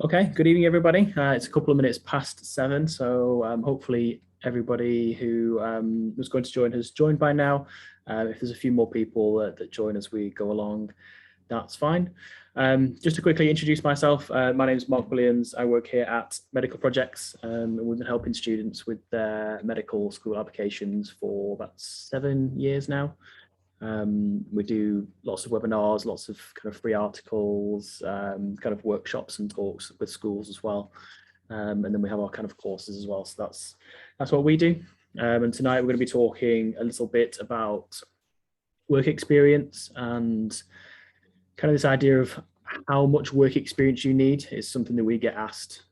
Okay, good evening, everybody. It's a couple of minutes past 7, so hopefully everybody who was going to join has joined by now. If there's a few more people that join as we go along, that's fine. Just to quickly introduce myself, my name is Mark Williams. I work here at Medical Projects, and we've been helping students with their medical school applications for about 7 years now. We do lots of webinars, lots of kind of free articles, kind of workshops and talks with schools as well. And then we have our kind of courses as well. So that's what we do. And tonight we're going to be talking a little bit about work experience, and kind of this idea of how much work experience you need is something that we get asked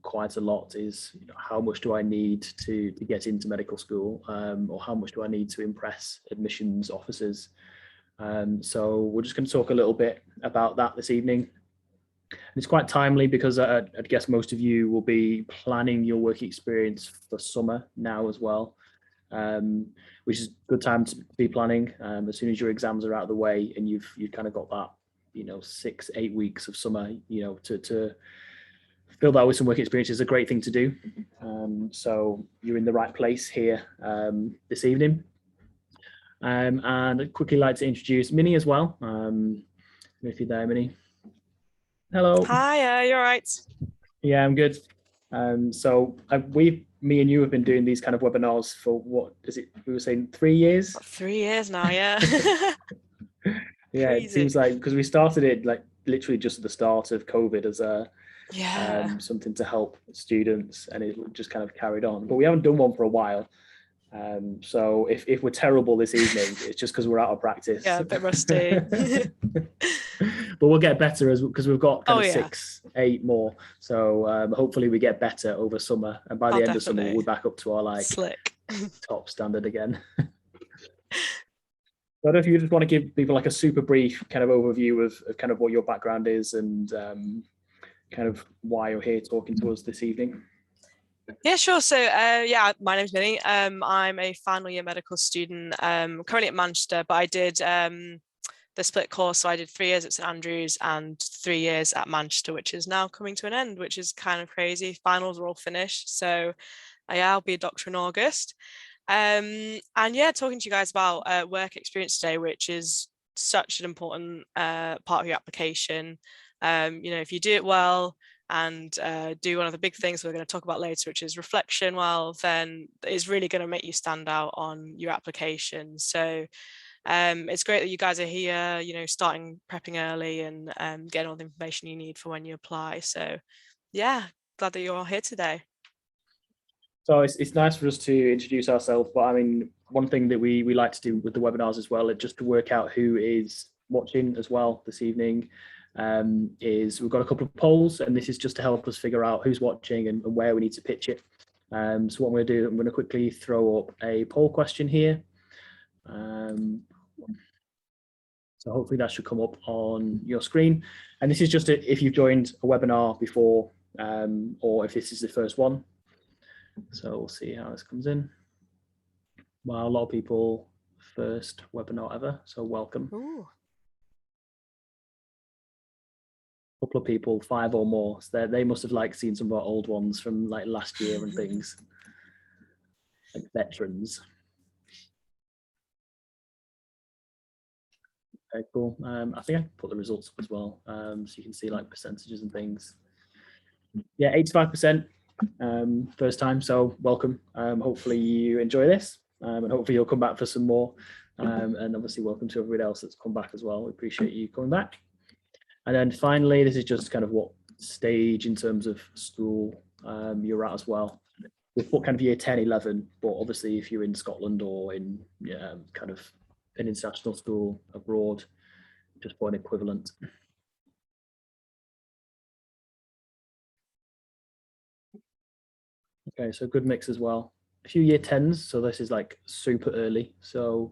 quite a lot. Is, how much do I need to get into medical school, or how much do I need to impress admissions officers? So we're just going to talk a little bit about that this evening. And it's quite timely because I'd guess most of you will be planning your work experience for summer now as well, which is a good time to be planning. As soon as your exams are out of the way and you've kind of got that 6-8 weeks of summer, to fill that with some work experience is a great thing to do. So you're in the right place here this evening. And I'd quickly like to introduce Minnie as well. If you're there, Minnie. Hello. Hi, you're right. Yeah, I'm good. So me and you have been doing these kind of webinars for what is it? We were saying 3 years. 3 years now, yeah. Yeah, Crazy. it seems like, because we started it like literally just at the start of COVID as something to help students, and it just kind of carried on. But we haven't done one for a while. So if we're terrible this evening, it's just because we're out of practice. Yeah, a bit rusty. But we'll get better because we've got kind of 6-8 more. So hopefully we get better over summer, and by the end of summer we're back up to our slick top standard again. I don't know if you just want to give people like a super brief kind of overview of kind of what your background is and kind of why you're here talking to us this evening. Yeah, sure. So my name's Minnie. I'm a final year medical student, currently at Manchester, but I did the split course. So I did 3 years at St Andrews and 3 years at Manchester, which is now coming to an end, which is kind of crazy. Finals are all finished. So I'll be a doctor in August. And yeah, talking to you guys about work experience today, which is such an important part of your application. If you do it well and do one of the big things we're going to talk about later, which is reflection, well, then it's really going to make you stand out on your application. So it's great that you guys are here, starting prepping early and getting all the information you need for when you apply. So yeah, glad that you're all here today. So it's nice for us to introduce ourselves, but I mean, one thing that we like to do with the webinars as well, just to work out who is watching as well this evening, is we've got a couple of polls, and this is just to help us figure out who's watching and where we need to pitch it. So what I'm going to do, I'm going to quickly throw up a poll question here. So hopefully that should come up on your screen. And this is just if you've joined a webinar before, or if this is the first one. So we'll see how this comes in. Well, a lot of people, first webinar ever, so welcome. Ooh. A couple of people, 5 or more. So they must have seen some of our old ones from last year and things, like veterans. Okay, cool. I think I put the results up as well, so you can see percentages and things. Yeah, 85%. First time, so welcome. Hopefully you enjoy this, and hopefully you'll come back for some more, and obviously welcome to everybody else that's come back as well. We appreciate you coming back. And then finally, this is just kind of what stage in terms of school you're at as well. We've put kind of year 10, 11, but obviously if you're in Scotland or in kind of an international school abroad, just put an equivalent. Okay, so good mix as well. A few year 10s, so this is super early, so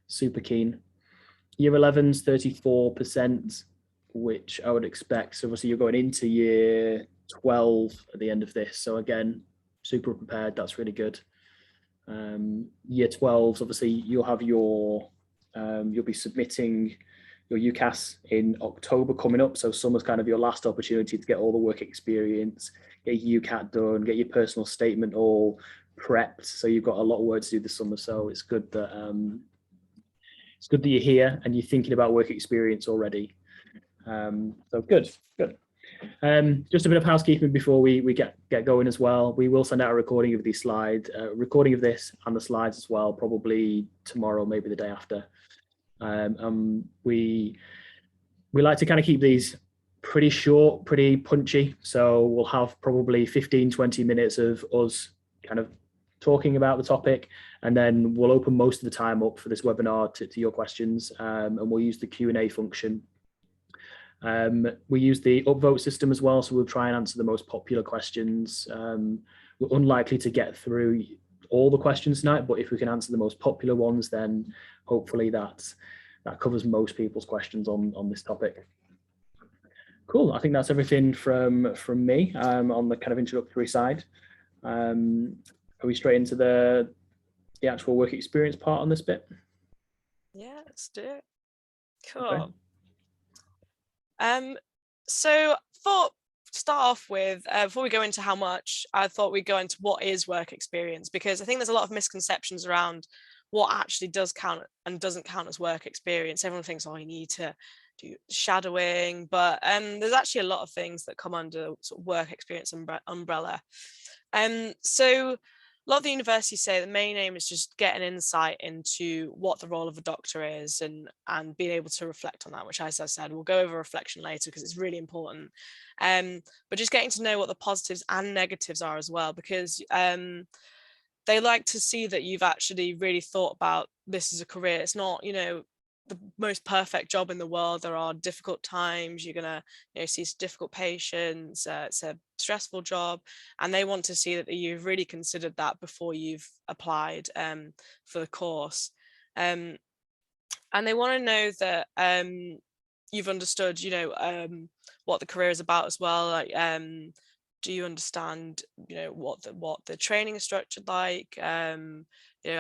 super keen. Year 11s, 34%, which I would expect. So obviously you're going into year 12 at the end of this. So again, super prepared, that's really good. Year 12s, obviously you'll have your, you'll be submitting your UCAS in October coming up. So summer's kind of your last opportunity to get all the work experience, get your UCAT done, get your personal statement all prepped. So you've got a lot of work to do this summer. So it's good that you're here and you're thinking about work experience already. So good. Just a bit of housekeeping before we get going as well. We will send out a recording of these slides, recording of this and the slides as well, probably tomorrow, maybe the day after. We like to kind of keep these pretty short, pretty punchy. So we'll have probably 15, 20 minutes of us kind of talking about the topic, and then we'll open most of the time up for this webinar to your questions, and we'll use the Q&A function. We use the upvote system as well, so we'll try and answer the most popular questions. We're unlikely to get through all the questions tonight, but if we can answer the most popular ones, then hopefully that covers most people's questions on this topic. Cool. I think that's everything from me on the kind of introductory side. Are we straight into the actual work experience part on this bit? Yeah, let's do it. Cool. Okay. So to start off with, before we go into how much, I thought we'd go into what is work experience, because I think there's a lot of misconceptions around what actually does count and doesn't count as work experience. Everyone thinks, oh, you need to do shadowing, but there's actually a lot of things that come under sort of work experience umbrella. So a lot of the universities say the main aim is just get an insight into what the role of a doctor is, and being able to reflect on that, which, as I said, we'll go over reflection later because it's really important. But just getting to know what the positives and negatives are as well, because they like to see that you've actually really thought about this as a career. It's not, the most perfect job in the world. There are difficult times. You're gonna, see difficult patients. It's a stressful job, and they want to see that you've really considered that before you've applied for the course. And they want to know that you've understood, what the career is about as well. Like, do you understand, what the training is structured like?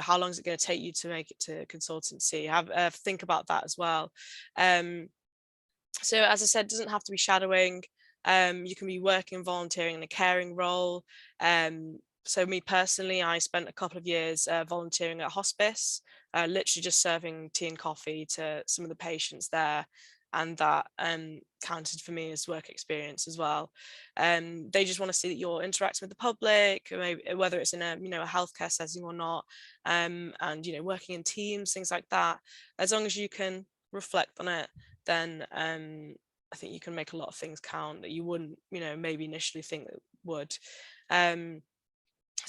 How long is it going to take you to make it to consultancy? Think about that as well. So as I said, it doesn't have to be shadowing. You can be working, volunteering in a caring role. So me personally, I spent a couple of years volunteering at hospice, literally just serving tea and coffee to some of the patients there. And that counted for me as work experience as well. They just want to see that you're interacting with the public, maybe, whether it's in a a healthcare setting or not, and working in teams, things like that. As long as you can reflect on it, then I think you can make a lot of things count that you wouldn't maybe initially think that would. So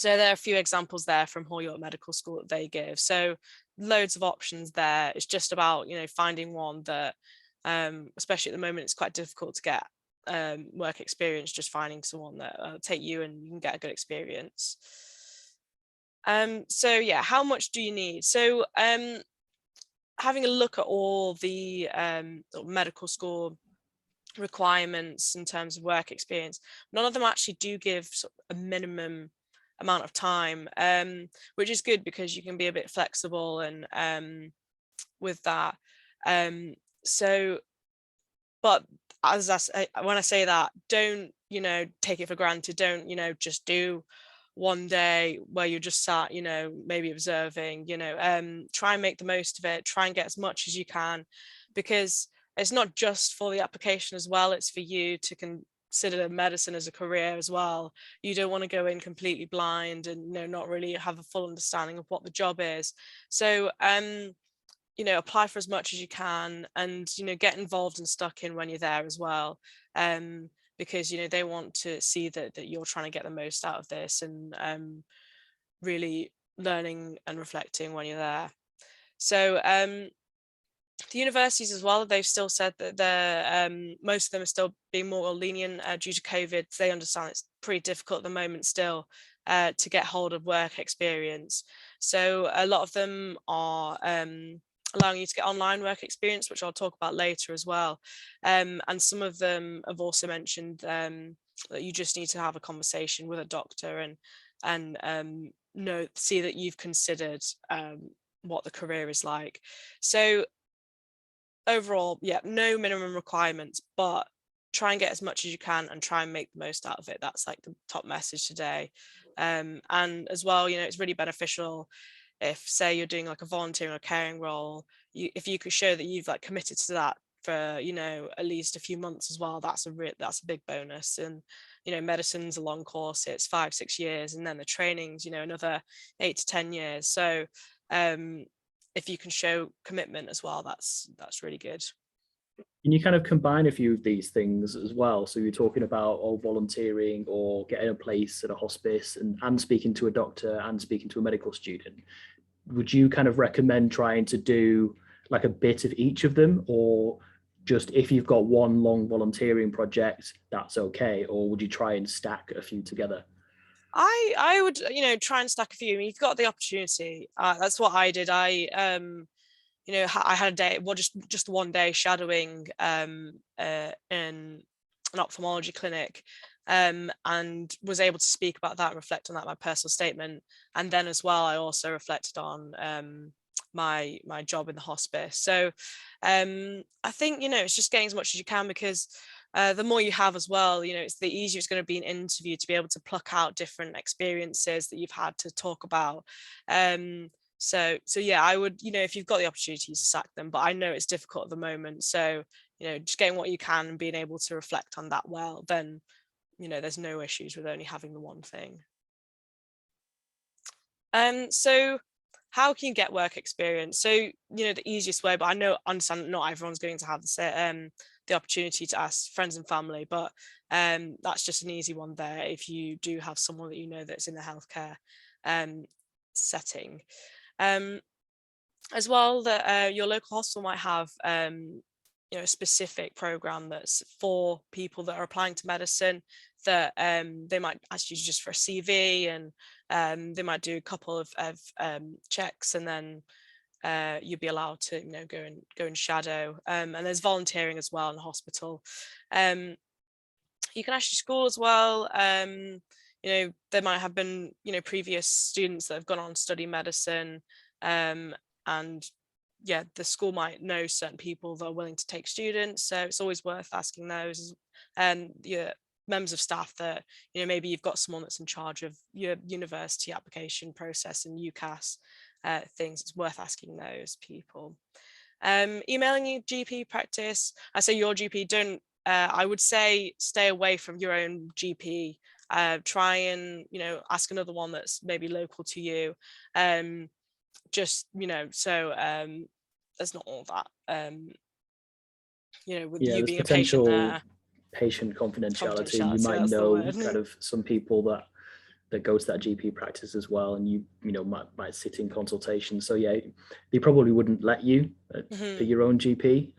there are a few examples there from Hall York Medical School that they give. So loads of options there. It's just about finding one that, especially at the moment, it's quite difficult to get work experience, just finding someone that will take you and you can get a good experience. So yeah, how much do you need? So having a look at all the medical school requirements in terms of work experience, none of them actually do give sort of a minimum amount of time, which is good because you can be a bit flexible and with that. So, but as when I say that, don't take it for granted. Don't just do one day where you're just sat maybe observing. Try and make the most of it. Try and get as much as you can, because it's not just for the application as well. It's for you to consider medicine as a career as well. You don't want to go in completely blind and not really have a full understanding of what the job is. So apply for as much as you can, and get involved and stuck in when you're there as well, because they want to see that you're trying to get the most out of this, and really learning and reflecting when you're there. So the universities as well, they've still said that they're most of them are still being more lenient due to COVID. They understand it's pretty difficult at the moment still to get hold of work experience. So a lot of them are allowing you to get online work experience, which I'll talk about later as well. And some of them have also mentioned that you just need to have a conversation with a doctor and see that you've considered what the career is like. So overall, yeah, no minimum requirements, but try and get as much as you can and try and make the most out of it. That's like the top message today. And as well, you know, it's really beneficial if, say, you're doing like a volunteering or caring role, if you could show that you've like committed to that for, you know, at least a few months as well, that's a big bonus. And you know, medicine's a long course, it's 5-6 years, and then the training's, you know, another 8 to 10 years. So if you can show commitment as well, that's really good. Can you kind of combine a few of these things as well? So you're talking about volunteering or getting a place at a hospice and speaking to a doctor and speaking to a medical student. Would you kind of recommend trying to do like a bit of each of them, or just if you've got one long volunteering project, that's okay? Or would you try and stack a few together? I would, you know, try and stack a few. I mean, you've got the opportunity. That's what I did. You know, I had a day, well, just one day shadowing in an ophthalmology clinic, and was able to speak about that and reflect on that in my personal statement. And then as well, I also reflected on my job in the hospice. So I think, you know, it's just getting as much as you can, because the more you have as well, you know, it's the easier it's going to be an interview to be able to pluck out different experiences that you've had to talk about. So yeah, I would, you know, if you've got the opportunity to sack them, but I know it's difficult at the moment. So, you know, just getting what you can and being able to reflect on that well, then, you know, there's no issues with only having the one thing. So how can you get work experience? So, you know, the easiest way, but understand that not everyone's going to have the opportunity to ask friends and family, but that's just an easy one there if you do have someone that you know that's in the healthcare setting. As well, that your local hospital might have you know, a specific program that's for people that are applying to medicine, that they might ask you just for a CV, and they might do a couple of checks, and then you'd be allowed to, you know, go and shadow. And there's volunteering as well in the hospital. You can ask your school as well. You know, there might have been, you know, previous students that have gone on to study medicine, and yeah, the school might know certain people that are willing to take students, so it's always worth asking those. And yeah, members of staff that, you know, maybe you've got someone that's in charge of your university application process and UCAS things, it's worth asking those people. Emailing your GP practice, I say your GP, don't I would say stay away from your own GP. Try and, you know, ask another one that's maybe local to you. Just, you know, so there's not all that, you know, with Yeah, you there's being a patient potential there. patient confidentiality. You Confidentiality, might that's the know word. kind of some people that go to that GP practice as well, and you know might sit in consultation. So yeah, they probably wouldn't let you for your own GP,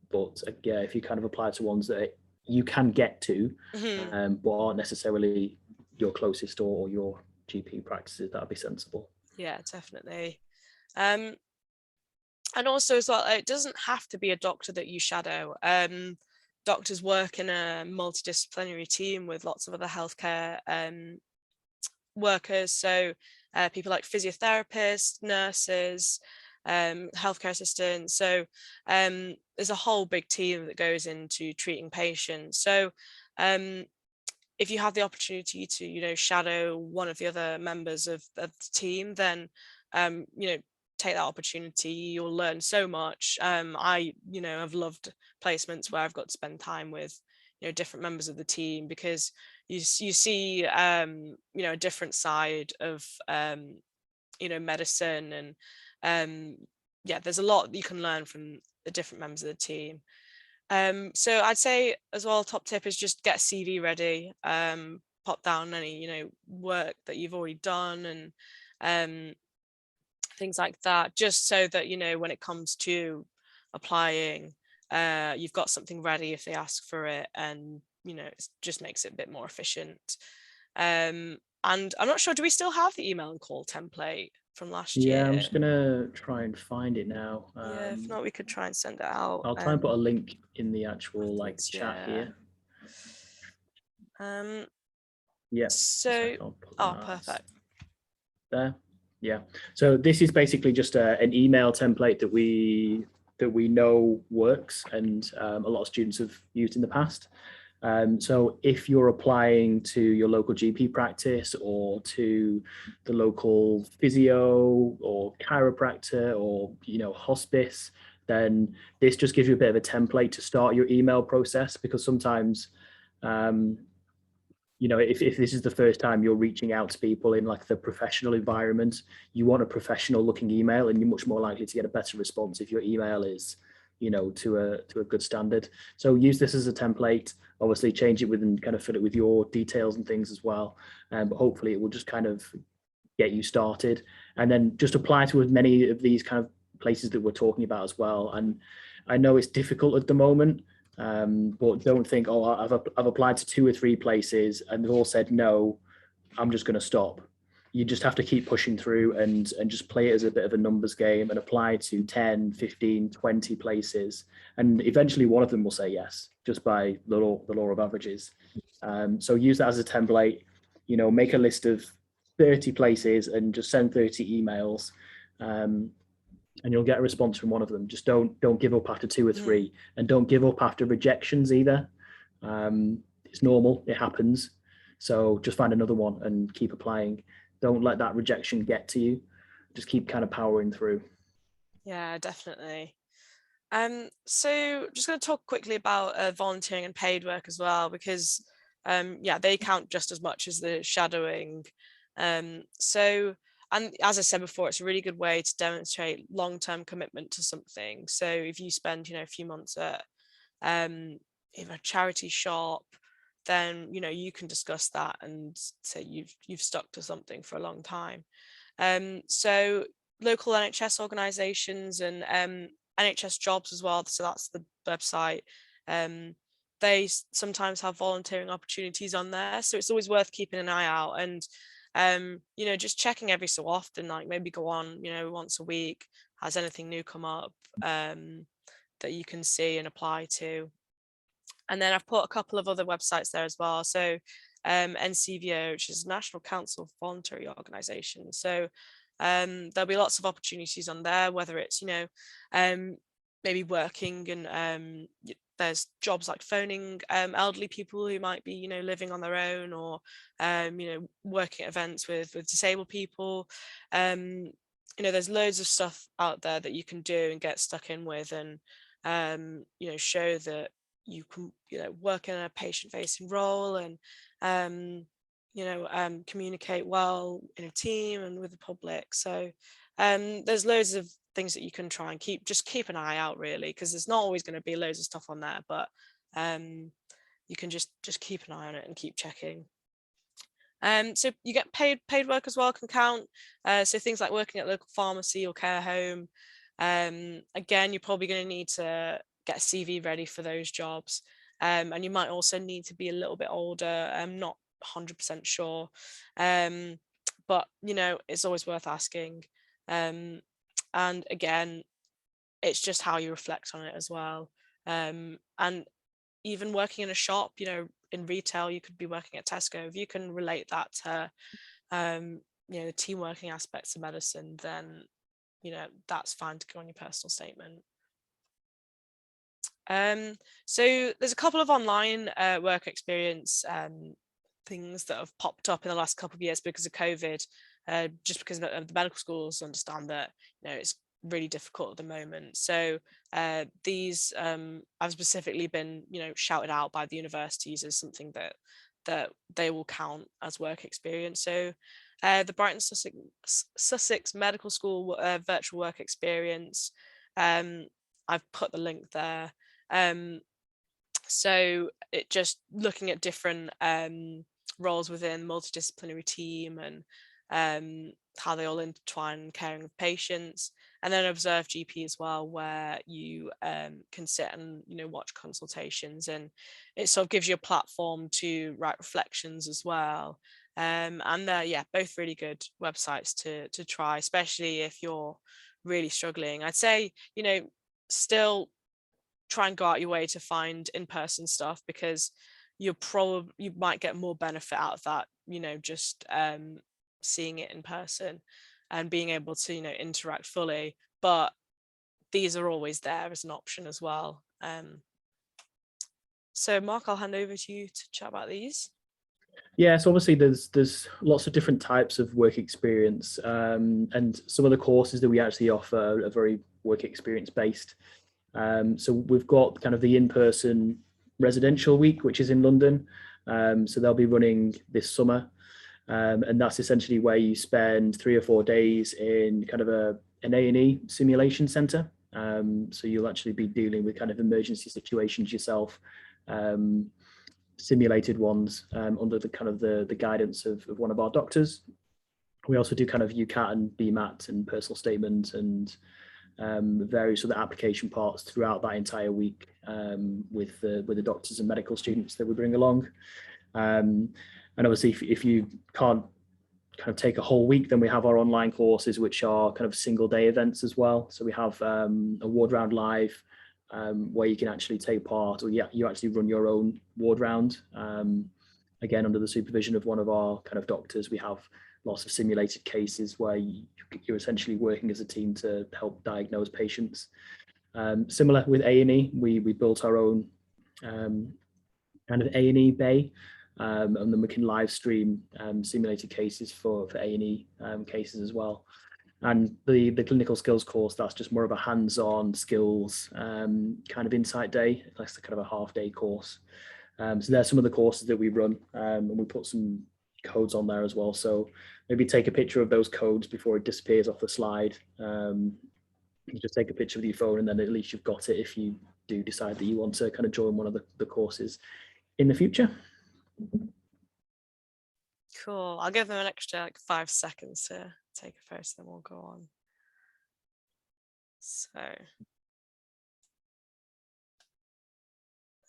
but yeah, if you kind of apply to ones that you can get to, but aren't necessarily your closest or your GP practices, that'd be sensible. Yeah, definitely. And also as well, it doesn't have to be a doctor that you shadow. Doctors work in a multidisciplinary team with lots of other healthcare workers. So people like physiotherapists, nurses, healthcare assistants. So there's a whole big team that goes into treating patients. So if you have the opportunity to, you know, shadow one of the other members of the team, then you know, take that opportunity. You'll learn so much. I, you know, have loved placements where I've got to spend time with, you know, different members of the team, because you see you know, a different side of you know, medicine, and yeah, there's a lot that you can learn from the different members of the team. So I'd say as well, top tip is just get a CV ready. Pop down any, you know, work that you've already done, and things like that, just so that, you know, when it comes to applying, you've got something ready if they ask for it, and, you know, it just makes it a bit more efficient. And I'm not sure, do we still have the email and call template from last Yeah, I'm year? just gonna try and find it now. Yeah, if not, we could try and send it out. I'll try and put a link in the actual like chat Yeah. here. Yeah, So, I'll put oh, that perfect. there. Yeah. So this is basically just an email template that that we know works and a lot of students have used in the past. So if you're applying to your local GP practice or to the local physio or chiropractor or, you know, hospice, then this just gives you a bit of a template to start your email process, because sometimes, you know, if this is the first time you're reaching out to people in like the professional environment, you want a professional looking email, and you're much more likely to get a better response if your email is, you know, to a good standard. So use this as a template, obviously change it with and kind of fill it with your details and things as well. But hopefully it will just kind of get you started, and then just apply to as many of these kind of places that we're talking about as well. And I know it's difficult at the moment, but don't think, oh, I've applied to 2 or 3 places and they've all said no, I'm just going to stop. You just have to keep pushing through and just play it as a bit of a numbers game and apply to 10, 15, 20 places. And eventually one of them will say yes, just by the law of averages. So use that as a template, you know, make a list of 30 places and just send 30 emails. And you'll get a response from one of them. Just don't give up after 2 or 3, and don't give up after rejections either. It's normal, it happens. So just find another one and keep applying. Don't let that rejection get to you. Just keep kind of powering through. Yeah, definitely. So just going to talk quickly about volunteering and paid work as well, because yeah, they count just as much as the shadowing. So, and as I said before, it's a really good way to demonstrate long-term commitment to something. So if you spend, you know, a few months at in a charity shop, then, you know, you can discuss that and say you've stuck to something for a long time. So local NHS organisations and NHS jobs as well, so that's the website. They sometimes have volunteering opportunities on there, so it's always worth keeping an eye out, and you know, just checking every so often, like maybe go on, you know, once a week, has anything new come up that you can see and apply to. And then I've put a couple of other websites there as well. So NCVO, which is National Council of Voluntary Organisations. So there'll be lots of opportunities on there, whether it's, you know, maybe working and there's jobs like phoning elderly people who might be, you know, living on their own, or you know, working at events with disabled people. You know, there's loads of stuff out there that you can do and get stuck in with, and you know, show that you can, you know, work in a patient-facing role, and you know, communicate well in a team and with the public. So there's loads of things that you can try and keep an eye out, really, because there's not always going to be loads of stuff on there, but you can just keep an eye on it and keep checking. So you get paid work as well can count. So things like working at local pharmacy or care home. Again, you're probably going to need to get a CV ready for those jobs. And you might also need to be a little bit older. I'm not 100% sure. But, you know, it's always worth asking. And again, it's just how you reflect on it as well. And even working in a shop, you know, in retail, you could be working at Tesco. If you can relate that to, you know, the team working aspects of medicine, then, you know, that's fine to go on your personal statement. So there's a couple of online work experience things that have popped up in the last couple of years because of COVID, just because the medical schools understand that, you know, it's really difficult at the moment. So these have specifically been, you know, shouted out by the universities as something that they will count as work experience. So the Brighton Sussex Medical School virtual work experience, I've put the link there. So it just looking at different roles within the multidisciplinary team, and how they all intertwine caring of patients, and then Observe GP as well, where you can sit and, you know, watch consultations, and it sort of gives you a platform to write reflections as well. And they're, yeah, both really good websites to try, especially if you're really struggling. I'd say, you know, still try and go out your way to find in-person stuff, because you might get more benefit out of that, you know, just seeing it in person and being able to, you know, interact fully. But these are always there as an option as well. So Mark, I'll hand over to you to chat about these. Yeah, so obviously there's lots of different types of work experience, and some of the courses that we actually offer are very work experience based. So we've got kind of the in-person residential week, which is in London. So they'll be running this summer, and that's essentially where you spend 3 or 4 days in kind of an A&E simulation centre. So you'll actually be dealing with kind of emergency situations yourself. Simulated ones under the kind of the guidance of one of our doctors. We also do kind of UCAT and BMAT and personal statements and various other application parts throughout that entire week with the doctors and medical students that we bring along. And obviously, if you can't kind of take a whole week, then we have our online courses, which are kind of single day events as well. So we have a ward round live, where you can actually take part, or you actually run your own ward round. Again, under the supervision of one of our kind of doctors. We have lots of simulated cases where you're essentially working as a team to help diagnose patients. Similar with A&E, we built our own kind of A&E bay, and then we can live stream simulated cases for A&E cases as well. And the clinical skills course, that's just more of a hands-on skills kind of insight day. That's kind of a half-day course. So there's some of the courses that we run, and we put some codes on there as well. So maybe take a picture of those codes before it disappears off the slide. You just take a picture with your phone, and then at least you've got it if you do decide that you want to kind of join one of the courses in the future. Cool. I'll give them an extra like 5 seconds to take a photo, then we'll go on. So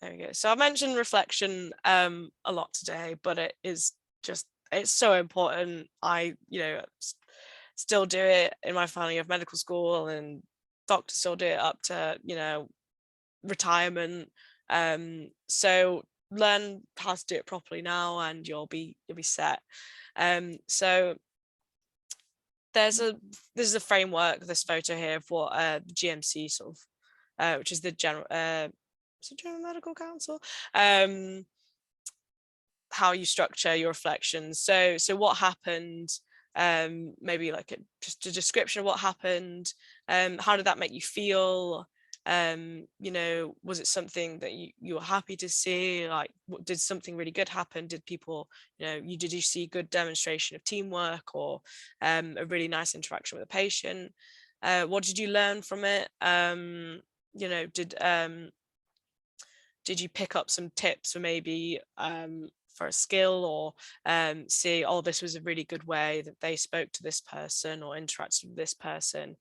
there we go. So I mentioned reflection a lot today, but it's so important. I still do it in my final year of medical school, and doctors still do it up to retirement. So learn how to do it properly now, and you'll be set. So there's a framework, this photo here, of what the GMC sort of, which is the General Medical Council, how you structure your reflections. So what happened, maybe like just a description of what happened, how did that make you feel? Was it something that you were happy to see? Like, did something really good happen? Did people, did you see good demonstration of teamwork, or a really nice interaction with a patient? What did you learn from it? Did you pick up some tips for maybe for a skill, or see, oh, this was a really good way that they spoke to this person or interacted with this person?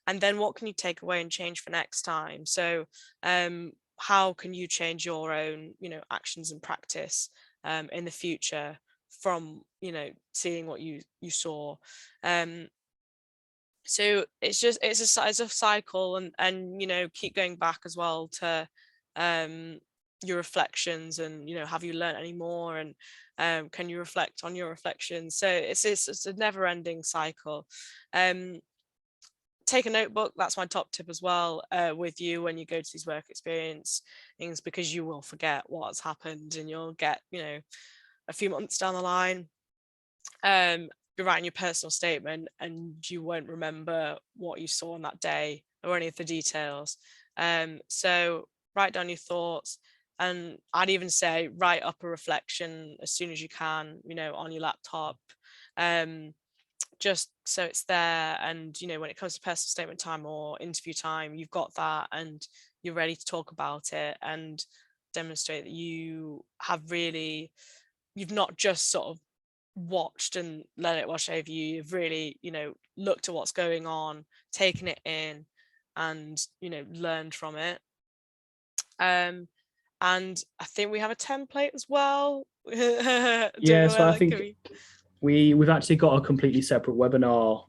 And then what can you take away and change for next time? So how can you change your own, actions and practice in the future from, seeing what you saw? So it's a cycle, and keep going back as well to your reflections, and have you learned any more, and can you reflect on your reflections? So it's a never-ending cycle. Take a notebook. That's my top tip as well, with you when you go to these work experience things, because you will forget what's happened, and you'll get a few months down the line, you're writing your personal statement, and you won't remember what you saw on that day or any of the details. So write down your thoughts, and I'd even say write up a reflection as soon as you can, on your laptop, just so it's there. And when it comes to personal statement time or interview time, you've got that, and you're ready to talk about it and demonstrate that you've not just sort of watched and let it wash over you. You've really looked at what's going on, taken it in, and learned from it. And I think we have a template as well. Yeah, so I think we've actually got a completely separate webinar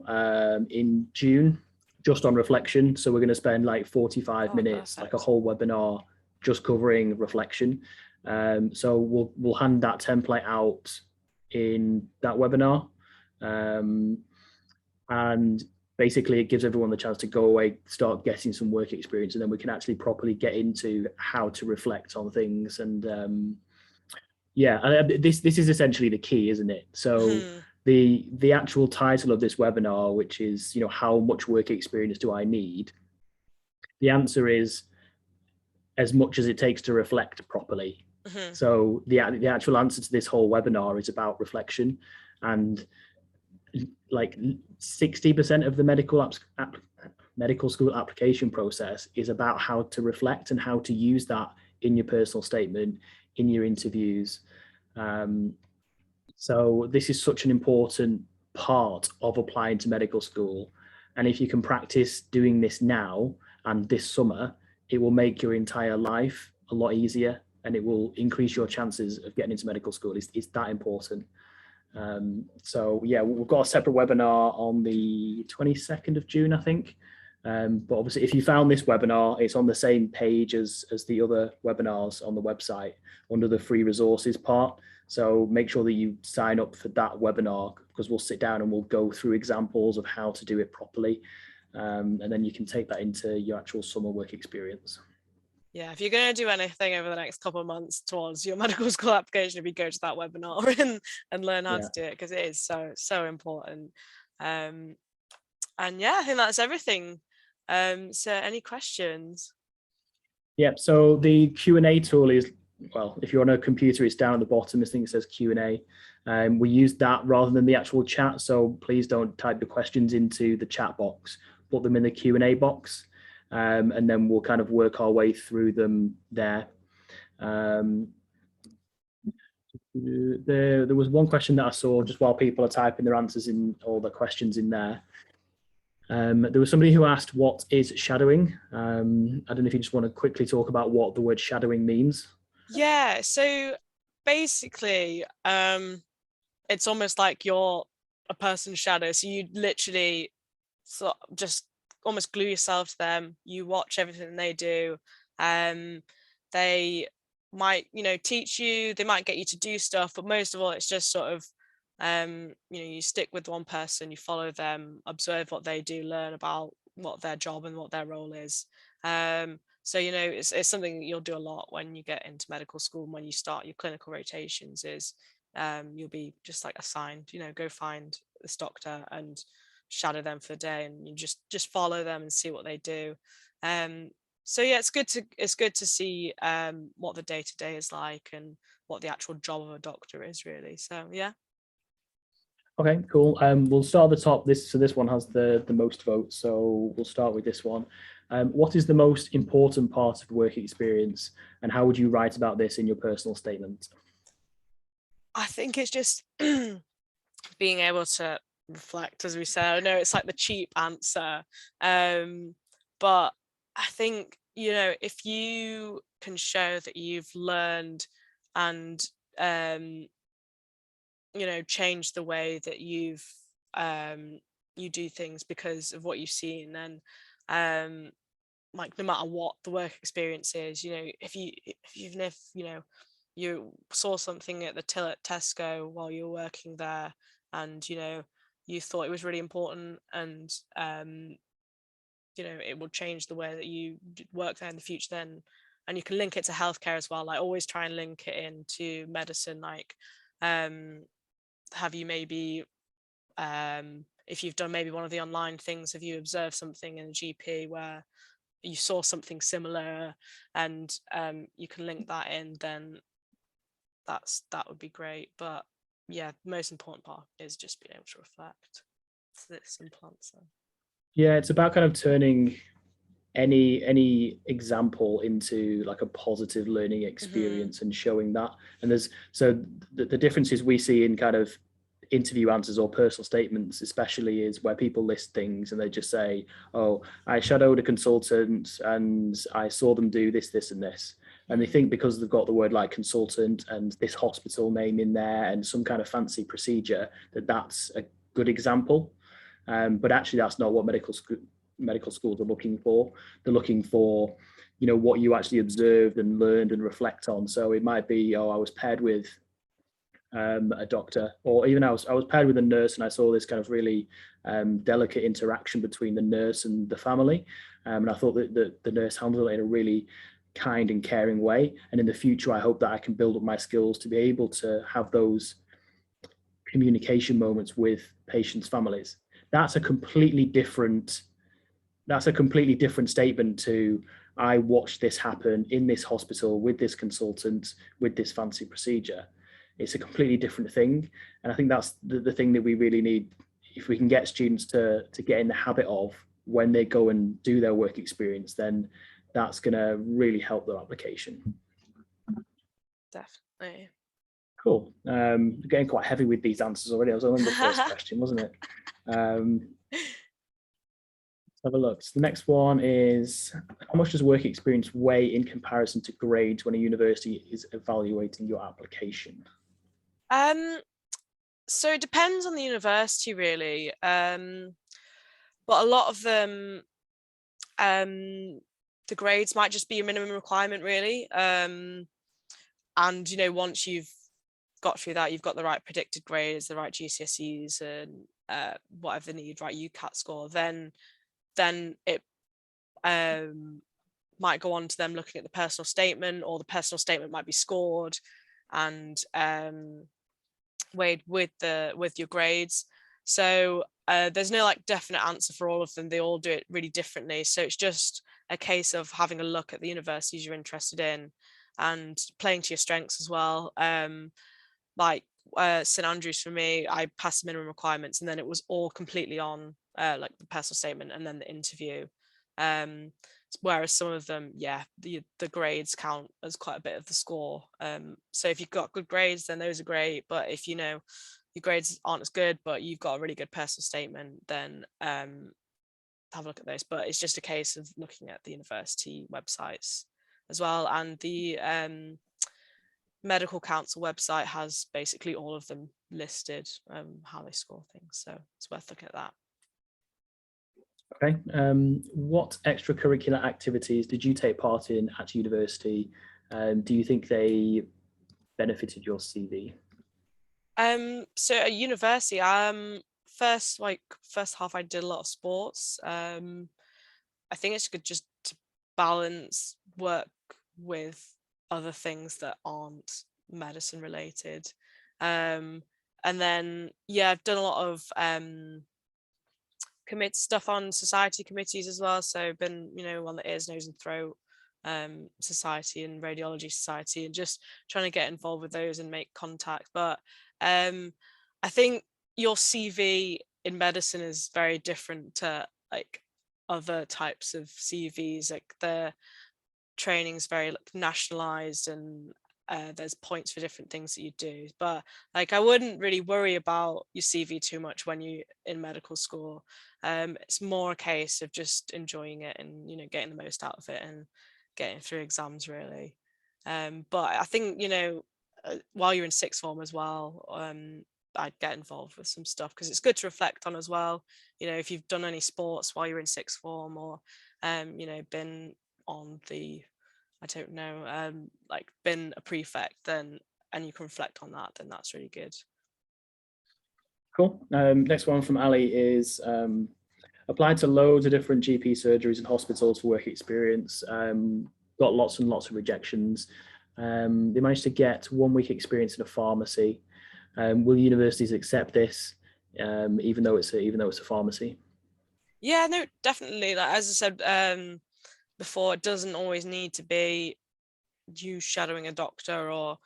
in June just on reflection. So we're going to spend like 45 minutes, perfect. like a whole webinar just covering reflection. So we'll hand that template out in that webinar. And basically it gives everyone the chance to go away, start getting some work experience, and then we can actually properly get into how to reflect on things. And this is essentially the key, isn't it? So the actual title of this webinar, which is, how much work experience do I need? The answer is as much as it takes to reflect properly. So the actual answer to this whole webinar is about reflection, and like 60% of the medical school application process is about how to reflect and how to use that in your personal statement, in your interviews. So this is such an important part of applying to medical school. And if you can practice doing this now and this summer, it will make your entire life a lot easier, and it will increase your chances of getting into medical school. It's that important. So yeah, we've got a separate webinar on the 22nd of June, I think. But obviously, if you found this webinar, it's on the same page as the other webinars on the website under the free resources part. So make sure that you sign up for that webinar, because we'll sit down and we'll go through examples of how to do it properly. And then you can take that into your actual summer work experience. Yeah, if you're going to do anything over the next couple of months towards your medical school application, if you go to that webinar and learn how to do it, because it is so important. And yeah, I think that's everything. So any questions? Yeah, so the Q&A tool is, well, if you're on a computer, it's down at the bottom. This thing says Q&A. We use that rather than the actual chat. So please don't type the questions into the chat box, put them in the Q&A box. And then we'll kind of work our way through them there. There was one question that I saw just while people are typing their answers in, all the questions in there. There was somebody who asked, what is shadowing? I don't know if you just want to quickly talk about what the word shadowing means. Yeah, so basically, it's almost like you're a person's shadow. So you literally just almost glue yourself to them. You watch everything they do. They might, teach you, they might get you to do stuff, but most of all, it's just sort of, you stick with one person, you follow them, observe what they do, learn about what their job and what their role is. So, it's something that you'll do a lot when you get into medical school, and when you start your clinical rotations is you'll be just like assigned, go find this doctor and shadow them for the day, and you just follow them and see what they do. So yeah, it's good to see what the day-to-day is like and what the actual job of a doctor is, really. So yeah. Okay, cool. We'll start at the top. This one has the most votes, so we'll start with this one. What is the most important part of work experience, and how would you write about this in your personal statement? I think it's just being able to reflect, as we said. I know it's like the cheap answer, but I think, if you can show that you've learned and change the way that you do things because of what you've seen, then like no matter what the work experience is, even if you saw something at the till at Tesco while you were working there, and you thought it was really important, and it will change the way that you work there in the future, then, and you can link it to healthcare as well. Like, always try and link it into medicine. Like, have you maybe if you've done maybe one of the online things, have you observed something in a GP where you saw something similar, and you can link that in, then that would be great. But yeah, the most important part is just being able to reflect. It's this simple answer. Yeah, it's about kind of turning any example into like a positive learning experience and showing that. And the differences we see in kind of interview answers or personal statements especially is where people list things and they just say, oh, I shadowed a consultant and I saw them do this, this and this. And they think because they've got the word like consultant and this hospital name in there and some kind of fancy procedure, that's a good example. But actually that's not what medical schools are looking for. They're looking for, what you actually observed and learned and reflect on. So it might be, oh, I was paired with a doctor, or even I was paired with a nurse, and I saw this kind of really delicate interaction between the nurse and the family, and I thought that the nurse handled it in a really kind and caring way. And in the future, I hope that I can build up my skills to be able to have those communication moments with patients' families. That's a completely different statement to, I watched this happen in this hospital with this consultant with this fancy procedure. It's a completely different thing. And I think that's the thing that we really need. If we can get students to get in the habit of, when they go and do their work experience, then that's going to really help their application. Definitely. Cool. Getting quite heavy with these answers already. I was only the first question, wasn't it? Let's have a look. So the next one is, how much does work experience weigh in comparison to grades when a university is evaluating your application? So it depends on the university, really. But a lot of them, the grades might just be a minimum requirement, really. And, you know, once you've got through that, you've got the right predicted grades, the right GCSEs, and whatever they need, right UCAT score, then it might go on to them looking at the personal statement, or the personal statement might be scored and weighed with your grades. So there's no like definite answer for all of them. They all do it really differently. So it's just a case of having a look at the universities you're interested in and playing to your strengths as well. Like St Andrews, for me, I passed the minimum requirements, and then it was all completely on like the personal statement and then the interview. Whereas some of them, yeah, the grades count as quite a bit of the score. So if you've got good grades, then those are great. But if you know your grades aren't as good, but you've got a really good personal statement, then have a look at those. But it's just a case of looking at the university websites as well, and the Medical Council website has basically all of them listed, how they score things. So it's worth looking at that. Okay. What extracurricular activities did you take part in at university? Do you think they benefited your CV? So at university, first half I did a lot of sports. I think it's good just to balance work with other things that aren't medicine related. And then yeah, I've done a lot of commit stuff on society committees as well. So been, you know, on the ears, nose and throat society and radiology society, and just trying to get involved with those and make contact. But I think your CV in medicine is very different to like other types of CVs. Like the training is very like nationalized, and there's points for different things that you do. But like I wouldn't really worry about your CV too much when you in medical school. It's more a case of just enjoying it and, you know, getting the most out of it and getting through exams, really. But I think, you know, while you're in sixth form as well, I'd get involved with some stuff because it's good to reflect on as well. You know, if you've done any sports while you're in sixth form, or you know, been on the, I don't know, like been a prefect, then, and you can reflect on that, then that's really good. Cool. Next one from Ali is, applied to loads of different GP surgeries and hospitals for work experience. Got lots and lots of rejections. They managed to get 1 week experience in a pharmacy. Will universities accept this, even though it's a pharmacy? Yeah, no, definitely. Like as I said before, it doesn't always need to be you shadowing a doctor, or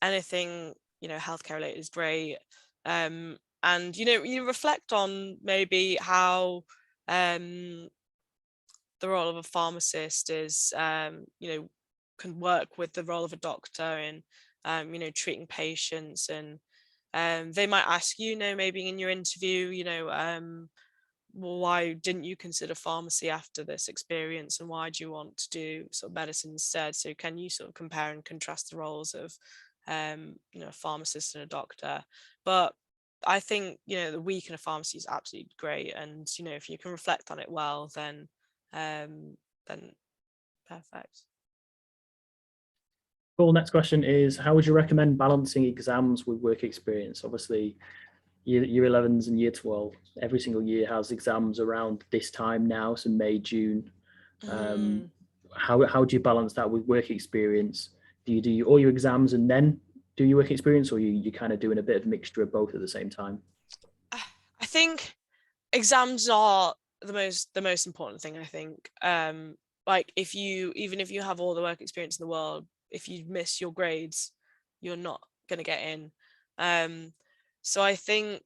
anything, you know, healthcare related is great. And you know, you reflect on maybe how the role of a pharmacist is, you know, can work with the role of a doctor in you know, treating patients. And they might ask you, you know, maybe in your interview, you know, well, why didn't you consider pharmacy after this experience, and why do you want to do sort of medicine instead? So can you sort of compare and contrast the roles of you know, a pharmacist and a doctor? But I think, you know, the week in a pharmacy is absolutely great, and you know, if you can reflect on it well, then perfect. Cool. Next question is, how would you recommend balancing exams with work experience? Obviously, year 11s and year 12, every single year has exams around this time now, so May, June. Mm. How do you balance that with work experience? Do you do all your exams and then do your work experience, or you kind of doing a bit of mixture of both at the same time? I think exams are the most important thing, I think. Like even if you have all the work experience in the world, if you miss your grades, you're not gonna get in. So I think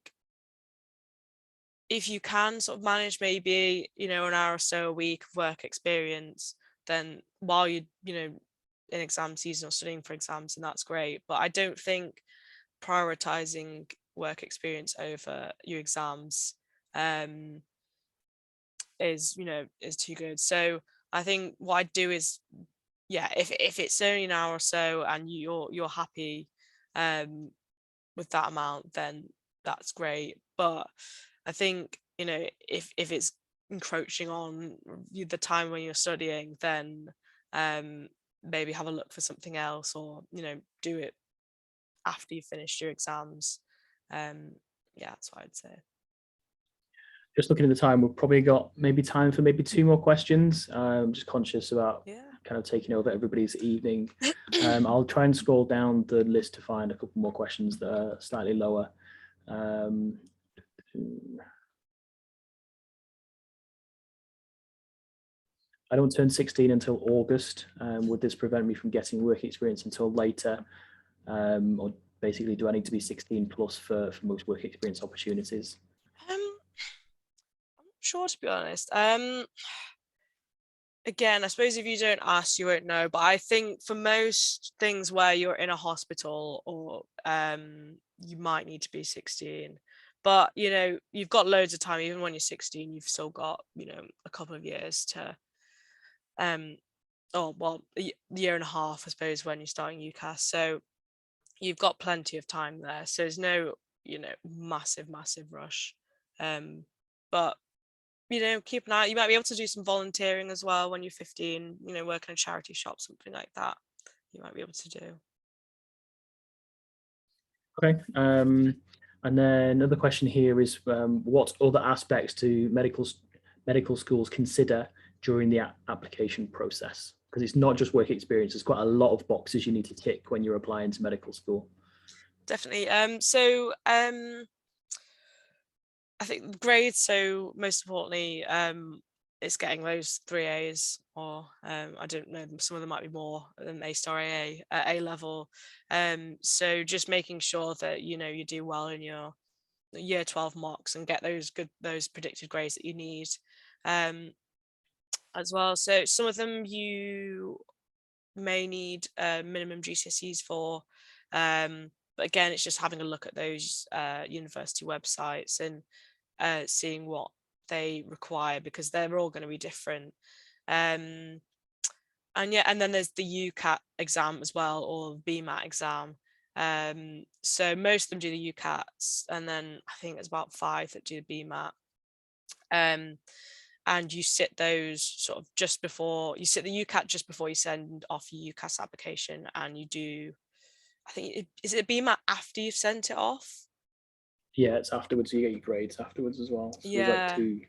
if you can sort of manage maybe, an hour or so a week of work experience, then while you in exam season or studying for exams, and that's great. But I don't think prioritizing work experience over your exams um is too good. So I think what I do is, yeah, if it's only an hour or so and you're happy um with that amount, then that's great. But I think, if it's encroaching on the time when you're studying, then um maybe have a look for something else, or do it after you finished your exams. um yeah, that's what I'd say. Just looking at the time, we've probably got maybe time for maybe two more questions. I'm just conscious about Yeah. kind of taking over everybody's evening. I'll try and scroll down the list to find a couple more questions that are slightly lower. Um, I don't turn 16 until August. Would this prevent me from getting work experience until later? Or basically, do I need to be 16 plus for most work experience opportunities? I'm not sure, to be honest. Again, I suppose if you don't ask, you won't know. But I think for most things where you're in a hospital, or you might need to be 16. But you've got loads of time. Even when you're 16, you've still got a couple of years to um oh well, a year and a half, I suppose, when you're starting UCAS. So you've got plenty of time there. So there's no massive rush. But keep an eye. You might be able to do some volunteering as well when you're 15. Work in a charity shop, something like that. You might be able to do. Okay. And then another question here is, what other aspects do medical schools consider during the application process? Because it's not just work experience. There's quite a lot of boxes you need to tick when you're applying to medical school. Definitely. I think grades. So most importantly, it's getting those 3 A's, or I don't know, some of them might be more than A star A level. So just making sure that you do well in your year 12 mocks and get those predicted grades that you need um as well. So some of them you may need minimum GCSEs for, but again, it's just having a look at those university websites and seeing what they require, because they're all going to be different. um and then there's the UCAT exam as well, or BMAT exam. So most of them do the UCATs, and then I think there's about 5 that do the BMAT. And you sit those sort of just before you sit the UCAT, just before you send off your UCAS application, and you do, I think is it a BMAT after you've sent it off? Yeah, it's afterwards. You get your grades afterwards as well. So there's like Yeah. two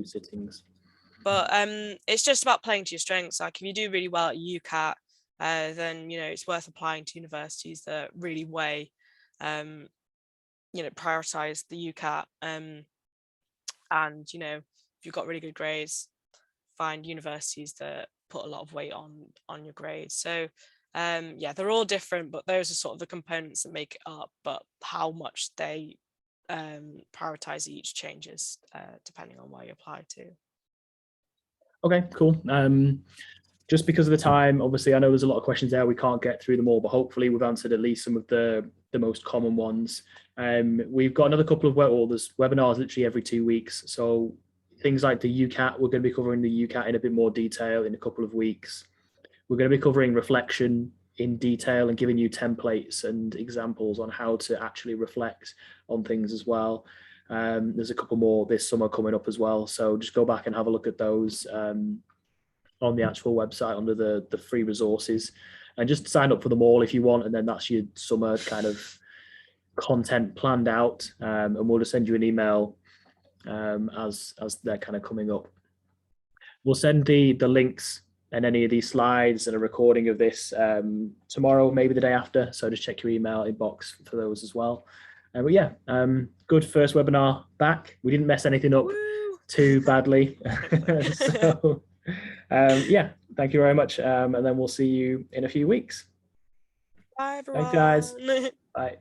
sittings. But it's just about playing to your strengths. Like if you do really well at UCAT, then it's worth applying to universities that really weigh, prioritize the UCAT. And if you've got really good grades, find universities that put a lot of weight on your grades. So yeah, they're all different, but those are sort of the components that make it up. But how much they prioritize each changes depending on where you apply to. Okay, cool. Just because of the time, obviously, I know there's a lot of questions there. We can't get through them all, but hopefully we've answered at least some of the most common ones. We've got another couple of there's webinars literally every 2 weeks. So things like the UCAT, we're going to be covering the UCAT in a bit more detail in a couple of weeks. We're going to be covering reflection in detail and giving you templates and examples on how to actually reflect on things as well. There's a couple more this summer coming up as well. So just go back and have a look at those on the actual website under the free resources. and just sign up for them all if you want. And then that's your summer kind of content planned out. And we'll just send you an email as they're kind of coming up. We'll send the links and any of these slides and a recording of this tomorrow, maybe the day after. So just check your email inbox for those as well. But yeah, good first webinar back. We didn't mess anything up too badly. So yeah, thank you very much. And then we'll see you in a few weeks. Bye, everyone. Thanks, guys. Bye.